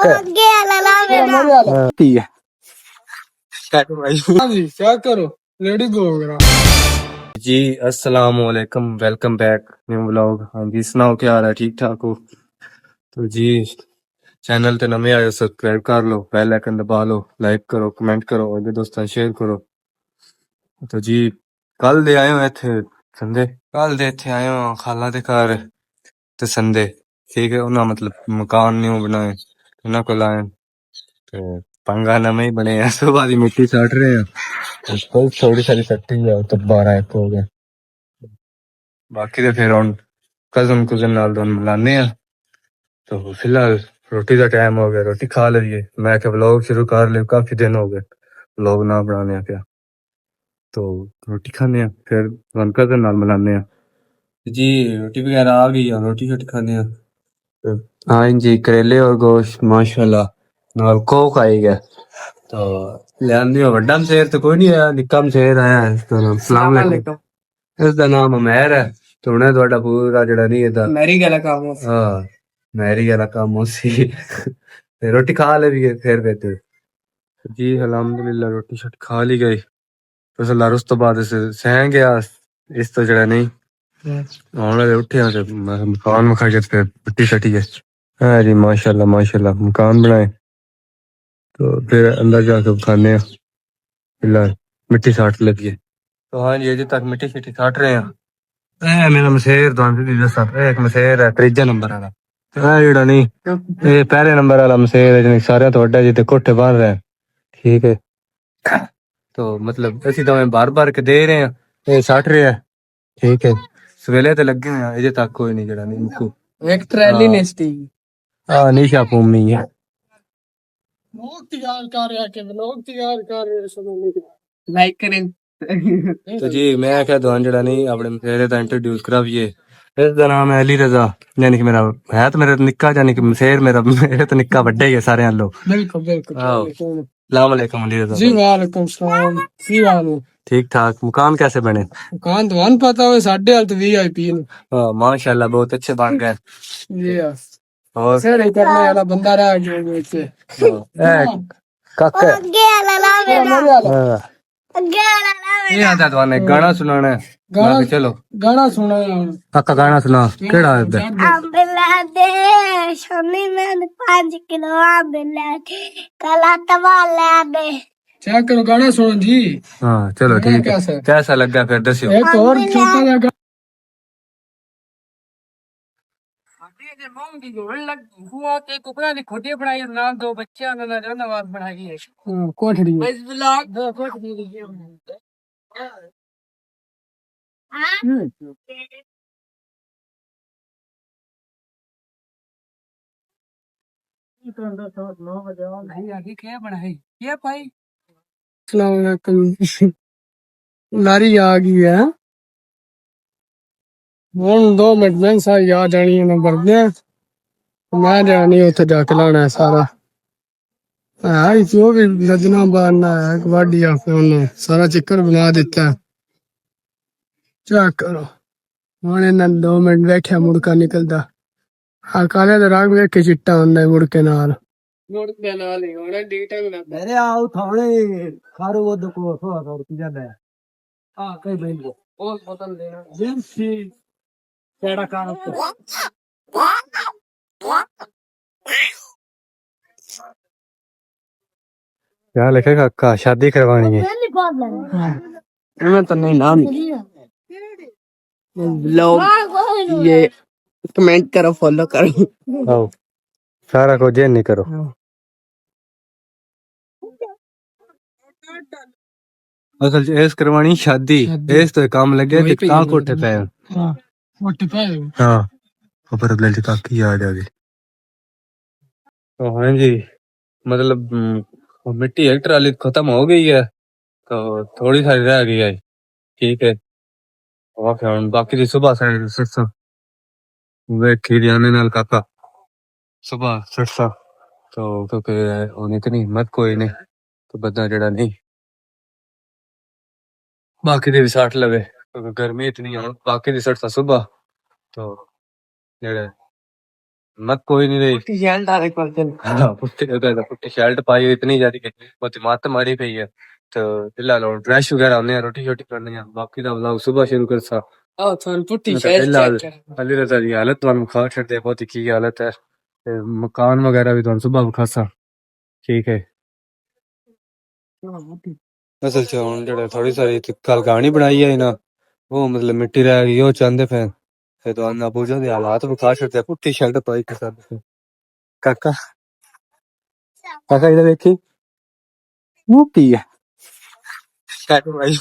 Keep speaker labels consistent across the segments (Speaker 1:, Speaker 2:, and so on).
Speaker 1: ठीक है
Speaker 2: चेक करो रेडी गो
Speaker 1: जी। अस्सलाम वालेकुम, वेलकम बैक न्यू व्लॉग। हाँ जी, सुनाओ क्या हाल है? ठीक ठाक हो? तो जी, चैनल ते नवे आए सब्सक्राइब कर लो, बेल आइकन दबा लो, लाइक करो, कमेंट करो और दोस्तों शेयर करो। तो जी, कल दे आए हो इत्थे संदे, कल दे इत्थे आए हो खाला दे घर ते संदे। ठीक है, उन्हें मतलब मकान न्यू बनाए उन्हें को लाए ते पंगा नवे ही बने हैं। सुबह दी मिट्टी सट रहे हैं, कल थोड़ी सारी सट्टी है तो 12-1 हो गए। बाकी तो फिर हुन कजन कुजन नाल दोन मिलाने हैं। तो फिलहाल रोटी का टाइम हो गया, रोटी खा लीजिए। मैं क्या व्लॉग शुरू कर लिया, काफी दिन हो गए व्लॉग ना बनाने क्या। तो रोटी खाने हैं, फिर वन कजन नाल मिलाने हैं जी। रोटी वगैरह आ गई है, रोटी शोटी खाने हैं। तो हाँ जी, करेले और गोश्त माशाल्लाह नाल कोक आई गया। तो लियांदी वड्डा मसेर तो कोई नहीं आया, निक्का मसेर आया है। इसका नाम सलाम अलैकुम, इसका नाम अमेर है। तो उन्हें थोड़ा पूरा जड़ा नहीं है मैरी गला काम हो। हाँ, मैरी गला काम हो सी। ते रोटी खा ले भी फिर बेहतर जी। अल्हम्दुलिल्लाह रोटी शोटी खा ली गई। तो सलार उस तो बाद सह गया इस तो जड़ा नहीं हूं उठे मकान मखाई के फिर मिट्टी शटी है। हाँ जी, माशाल्लाह माशाल्लाह मकान बनाए। तो फिर अंदर जाके खाने फिलहाल मिट्टी साट लगी है। तो हाँ जी, अजय तक मिट्टी शिट्टी साट रहे हैं। मेरा मसेर एक मसेर है त्रीजा नंबर वाला, जेड़ा नहीं ये पहले नंबर वाला मसेर है सारे तो वड्डा जी कोठे बन रहे हैं। ठीक है, तो मतलब असि तो बार बार के दे रहे हैं, ये साट रहे हैं। ठीक है, सवेले तो लगे हुए हैं, अजय तक कोई नहीं जड़ा नहीं मुक्कू एक ट्रैली नेस्टी हाँ निशा भूमि है।
Speaker 2: लोग तैयार कर रहे हैं लोग तैयार कर रहे हैं लाइक करें।
Speaker 1: तो जी मैं क्या दुआन जड़ा नहीं अपने मसेरे का इंट्रोड्यूस कराइए। इसका नाम है अली रजा, यानी कि मेरा है तो मेरा निक्का, यानी कि मसेर मेरा मेरे तो निक्का बड्डा ही है सारे लोग।
Speaker 2: बिल्कुल बिल्कुल
Speaker 1: सलाम अलैकुम अली रजा
Speaker 2: जी वालेकुम सलाम की हाल है?
Speaker 1: ठीक ठाक। मकान कैसे बने?
Speaker 2: दुकान तो वन पता हो साढ़े हाल तो वीआईपी ने।
Speaker 1: हाँ माशाल्लाह बहुत अच्छे बन गए।
Speaker 2: ये
Speaker 1: और
Speaker 2: सेरे करने वाला बंदा रहा जो नीचे
Speaker 1: काका ये आता तो ने गाना सुनाना है।
Speaker 2: गाना
Speaker 1: चलो
Speaker 2: गाना सुना
Speaker 1: काका गाना सुना केड़ा है?
Speaker 3: दे शमी में 5 किलो कला तवाला दे।
Speaker 2: चेक करो गाना सुनो जी।
Speaker 1: हाँ चलो ठीक है, कैसा लगा फिर दसियो।
Speaker 2: एक और छोटा सा कोठड़ी लारी आ गई है। ਹੁਣ 2 ਮਿੰਟ ਮੈਂ ਸਾਰੀ ਆ ਜਾਣੀ ਹੈ ਨੰਬਰ ਦੇ ਮੈਂ ਜਾਣੀ ਉੱਥੇ ਜਾ ਕੇ ਲਾਣਾ ਸਾਰਾ ਹਾਂ ਜੋ ਵੀ ਲਜਣਾ ਬਾਨਾ ਹੈ ਕਬੱਡੀ ਆ ਕੇ ਉਹਨੇ ਸਾਰਾ ਚੱਕਰ ਬਣਾ ਦਿੱਤਾ। ਚੈੱਕ ਕਰੋ ਹੁਣ ਇਹਨਾਂ 2 ਮਿੰਟ ਵੇਖਿਆ ਮੁੜਕਾ ਨਿਕਲਦਾ ਆ ਕਾਲੇ ਦਾ ਰੰਗ ਵੇਖ ਕੇ ਚਿੱਟਾ ਹੁੰਦਾ ਮੁੜਕੇ ਨਾਲ ਹੀ ਹੋਣਾ ਡੀ ਟਾਈਮ ਨਾ ਮੇਰੇ ਆਉ ਥੋੜੇ ਖਾਰੂ ਉਹ ਕੋ ਥੋੜਾ ਥੋੜਾ ਕੀ ਜਾਂਦਾ ਹੈ ਆ ਕਈ ਬੈਂਡ ਉਹ ਬੋਤਲ ਲੈਣਾ ਜਿੰਸੀ केड़ा काम
Speaker 1: क्या लिखेगा का शादी करवानी है?
Speaker 2: मैं तो नहीं नाम ब्लॉग ये कमेंट करो फॉलो करो
Speaker 1: आओ सारा को जेन नहीं करो। असल एस करवानी शादी एस तो काम लगे थे कहां कोठे पे हाँ ऊपर ले काकी आ जाएगी। तो हाँ जी, मतलब मिट्टी एक ट्राली खत्म हो गई है तो थोड़ी सारी रह गई है। ठीक है, बाकी दी सुबह सरसा वेखी जाने नाल काका सुबह सरसा तो क्योंकि होनी इतनी हिम्मत कोई नहीं तो बंदा जड़ा नहीं बाकी दी भी साठ लवे क्योंकि गर्मी इतनी है। बाकी दी सरसा सुबह तो जेड़े मत कोई नहीं रही
Speaker 2: शर्ट आ रही क्वेश्चन
Speaker 1: पुट्टी शर्ट पाई हुई इतनी ज्यादा कि बहुत मत मारी पई है तो दिला लो फ्रेश वगैरह होने हैं रोटी शोटी करनी है बाकी का व्लॉग सुबह शुरू कर सा
Speaker 2: ओ थोड़ी पुट्टी
Speaker 1: मैं तो
Speaker 2: शर्ट
Speaker 1: फिलहाल
Speaker 2: चेक कर
Speaker 1: अली रजा की हालत तुम खा छड़ते बहुत ही की हालत है ते मकान वगैरह भी तुम सुबह विखासा ठीक है असल च हुन जेह्ड़े थोड़ी सारी कल कहानी बनाई है ना वो मतलब मिट्टी रह गई वो चांदे फिर तो अन्ना पूछो दे हालात विखा छड़ते पुट्टी शर्ट पाई के साथ काका काका इधर देखी वो की है शर्ट पाई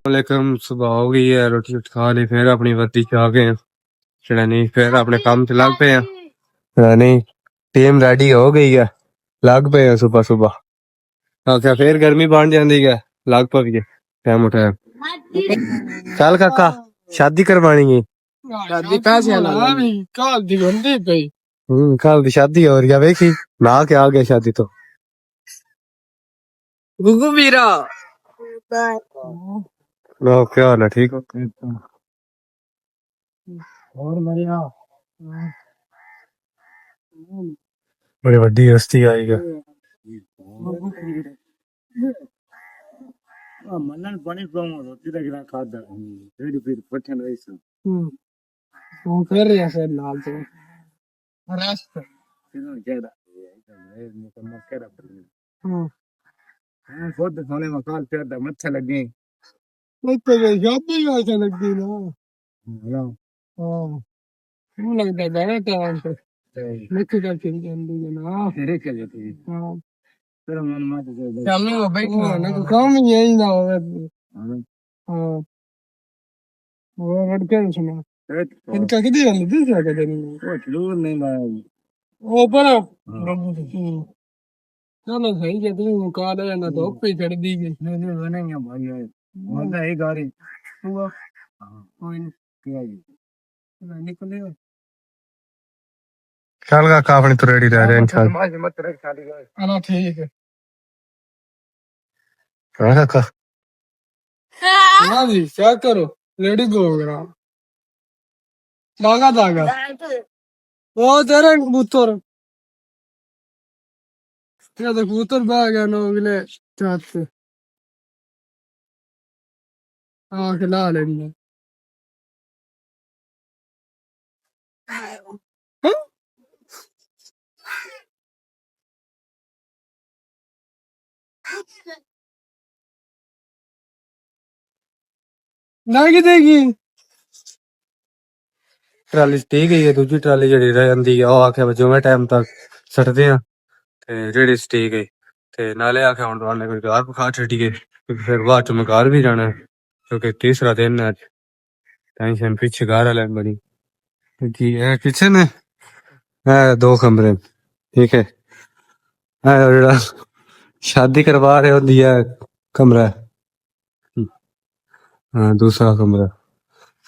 Speaker 1: वालेकुम सुबह हो गई है रोटी शोटी खा ली फिर अपनी वर्दी च आ गए हैं जेड़ा नहीं फिर अपने काम च लग पे हैं नहीं टीम रेडी हो गई है लग पे हैं सुबह सुबह अच्छा फिर गर्मी बढ़ जाती है लग पविए टाइम उठाया चल काका शादी करवानी है
Speaker 2: शादी पैसे ना कल दी गंदी पई
Speaker 1: कल की शादी हो रही है देखी ना के आ गया शादी तो
Speaker 2: गुगू वीरा
Speaker 1: लो क्या हाल है ठीक हो
Speaker 2: और बढ़िया
Speaker 1: बड़ी वड्डी हस्ती आई है
Speaker 4: मन्नन पानी पिलाऊंगा रोटी का गिरा खाता फिर पठन रही सो
Speaker 2: वो कर रहा है नाल तो रास्ता
Speaker 4: किनो जेड़ा ये मुकम्मल कर
Speaker 2: हां
Speaker 4: हां खुद सोने मकाल पे दा मच्छा लगे
Speaker 2: नहीं तो शादी कैसे लगती ना
Speaker 4: हेलो
Speaker 2: हां क्यों लगता है बड़ा टाइम पे लेके जाके जल्दी ना
Speaker 4: तेरे के लिए थी
Speaker 2: हां
Speaker 4: तेरा मन मत दे
Speaker 2: शामी वो बैठना ना तो काम ही यही ना होगा हां वो लड़के सुना इनका किधर है दूसरा का नहीं
Speaker 4: वो दूर नहीं मारा
Speaker 2: वो पर चलो सही है तू काल है ना तो पे चढ़ दी गई
Speaker 4: नहीं बनेंगे भाई मजा ही गाड़ी हुआ कोई नहीं क्या जी निकले
Speaker 1: चल काका अपनी तो रेडी रह रहे हैं इंशाल्लाह
Speaker 4: मत रख शादी का
Speaker 2: हाँ ठीक है
Speaker 1: हाँ काका
Speaker 2: हाँ जी क्या करो रेडी गो करा दागा दागा वो तेरे कबूतर तेरा तो कबूतर बह गया नो अगले चाँद पे हाँ खिला लेंगे हाँ? ना की देगी
Speaker 1: ट्राली स्टे गई है दूजी ट्राली जड़ी रह जाती है ਉਹ ਆਖਿਆ ਵਜੋਂ ਮੈਂ ਟਾਈਮ ਤੱਕ ਸੱਟਦੇ ਆ ਤੇ ਜਿਹੜੀ ਸਟੇ ਗਈ ਤੇ ਨਾਲੇ ਆਖਿਆ ਹੁਣ ਵਾਲੇ ਕੋਈ ਘਰ ਪਖਾ ਛੱਡੀਏ ਕਿਉਂਕਿ ਫਿਰ ਬਾਅਦ ਚ ਮੈਂ ਘਰ ਵੀ ਜਾਣਾ ਹੈ ਕਿਉਂਕਿ ਤੀਸਰਾ ਦਿਨ ਹੈ ਅੱਜ ਟੈਨਸ਼ਨ ਪਿੱਛੇ ਘਰ ਵਾਲੇ ਬੜੀ जी है किचन है 2 कमरे ठीक है जरा शादी करवा रहे हो दिया कमरा हाँ दूसरा कमरा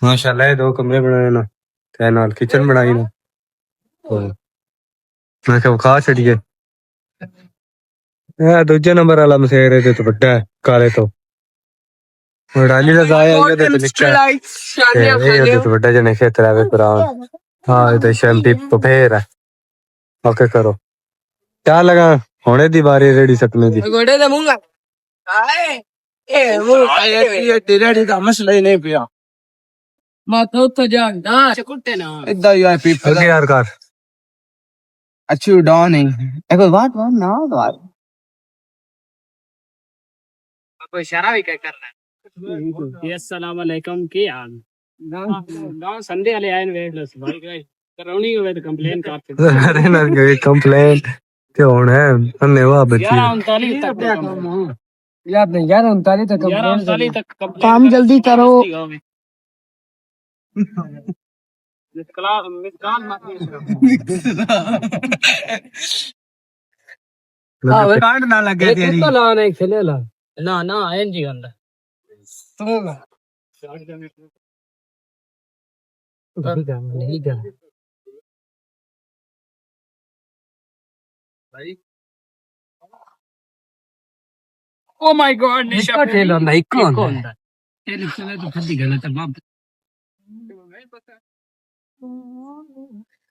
Speaker 1: माशाल्लाह ये 2 कमरे बनाए ना ते नाल किचन बनाई ना तो मैं क्या खा छड़िए दूजे नंबर वाला मसेर है तो बड़ा है काले तो डाली का जाया है तो निक्का है ये तो बड़ा जने खेतर है कुरान हाँ ये तो शैम्पी पफेर है ओके करो क्या लगा होने दी बारी रेडी सकने दी
Speaker 2: गोड़े दे मुंगा आए ए वो ये तेरे का मसला ही नहीं पिया माथा तो जा ना कुत्ते ना इधर यू पी
Speaker 1: ओके यार कार
Speaker 2: अच्छी डॉन है एको व्हाट ना व्हाट कोई इशारा भी क्या करना है ये अस्सलाम वालेकुम की हाल गांव संडे वाले आए वेट लस भाई गए करौनी हुए तो कंप्लेन करते
Speaker 1: अरे ना कोई कंप्लेन ते होना है धन्यवाद बच्ची
Speaker 2: 11:39 तक यार नहीं 11:39 तक 11:39 तक काम जल्दी करो
Speaker 4: कांड ना लगे तेरी
Speaker 2: तो ला नहीं खेले ला ना ना एनजी गंदा तू ना नहीं जा भाई ओ माय गॉड निशा खेल होंदा इको होंदा तेरे चले तो फटी गलत है बाप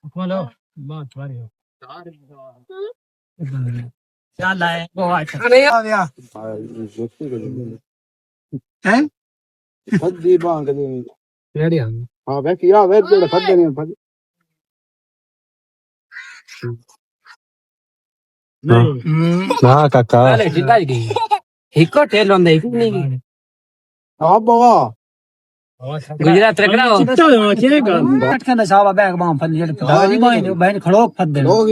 Speaker 2: बोलो बात वाली हो ਚੱਲ ਆਏ ਅਰੇ ਆ ਗਿਆ ਹੈ
Speaker 4: ਫੱਦੀ ਬਾਂਗ ਦੇ
Speaker 2: ਕਿਹੜੀ ਆ
Speaker 4: ਹਾਂ ਵੇ ਕੀ ਆ ਵੇ ਜਿਹੜੇ ਫੱਦੇ ਨੇ ਫੱਦੇ
Speaker 1: ਨਾ ਕਾਕਾ
Speaker 2: ਪਹਿਲੇ ਜਿੱਦਾਂ ਹੀ ਗਈ ਇੱਕੋ ਠੇਲ ਹੁੰਦਾ ਇੱਕ ਨਹੀਂ ਗਈ
Speaker 4: ਆ ਬਵਾ
Speaker 2: ਗੁਜਰਾਤ ਰਗੜਾ ਹੋ ਟਟਕਾਂ ਦਾ ਸਾਵਾ ਬੈਗ ਬਾਂ ਫੱਦ ਜਿਹੜੇ ਪਤਾ ਨਹੀਂ ਬਾਈ ਨੇ ਬੈਨ ਖੜੋ ਫੱਦ ਦੇ
Speaker 4: ਲੋਗ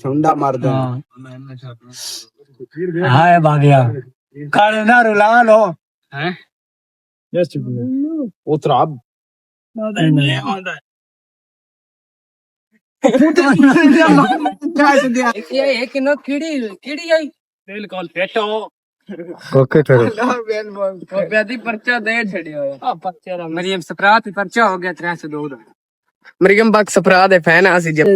Speaker 4: ਛੁੰਡਾ ਮਾਰਦੇ
Speaker 2: ਹਾਏ ਬਾਗਿਆ ਕਾਲੇ ਨਾ ਰੁਲਾ ਲੋ ਹੈ
Speaker 4: ਯਸ ਉਤਰਾ
Speaker 2: ਇਹ ਕਿਨੋ ਕਿਹੜੀ ਆਈ ਬਿਲਕੁਲ ਫੇਟੋ
Speaker 1: ਓਕੇ ਫਿਰ
Speaker 2: ਉਹ ਬੇਦੀ ਪਰਚਾ ਦੇ ਛੜਿਆ ਆ ਪਰਚਾ ਦਾ ਮਰੀਮ ਸਪਰਾਤ ਪਰਚਾ ਹੋ ਗਿਆ 302 ਦਾ ਮਰੀਮ ਬਕ ਸਪਰਾਤ ਦੇ ਫੈਨ ਆ ਸੀ ਜਬ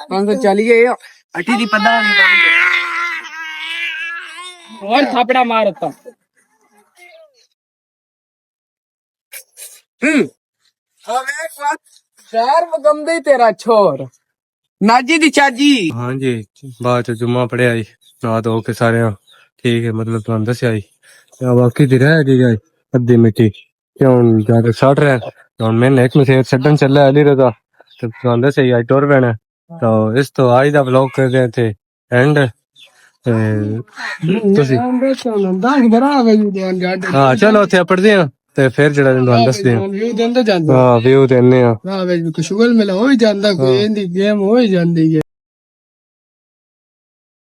Speaker 2: ਕੌਣ ਚਲੀਏ ਅਟੀ ਦੀ ਪਤਾ ਨਹੀਂ और थापड़ा मारता शहर मगमदे तेरा छोर नाजी दी चाजी
Speaker 1: हाँ जी बात जुम्मा पढ़िया जी ना धो के सारे ठीक है मतलब तुम दसिया जी बाकी दी रह गई गई अद्धी मिट्टी क्यों जाके सट रहे तो मैंने एक में छड्डन चला अली रजा तो तुम दसिया जी टुर पैना तो इस तो आज का व्लॉग कर रहे थे एंड ਤੁਸੀਂ ਹਾਂ ਚਲੋ ਉੱਥੇ ਪੜਦੇ ਆ ਤੇ ਫਿਰ ਜਿਹੜਾ ਤੁਹਾਨੂੰ ਦੱਸਦੇ ਆ
Speaker 2: ਵਿਊ ਦਿੰਦੇ ਜਾਂਦੇ
Speaker 1: ਹਾਂ ਵਿਊ ਦਿੰਨੇ ਆ
Speaker 2: ਵਾਹ ਵੇ ਕੁਸ਼ਗਲ ਮਿਲਾ ਹੋ ਹੀ ਜਾਂਦਾ ਕੋਈ ਇਹਦੀ ਗੇਮ ਹੋ ਹੀ ਜਾਂਦੀ ਹੈ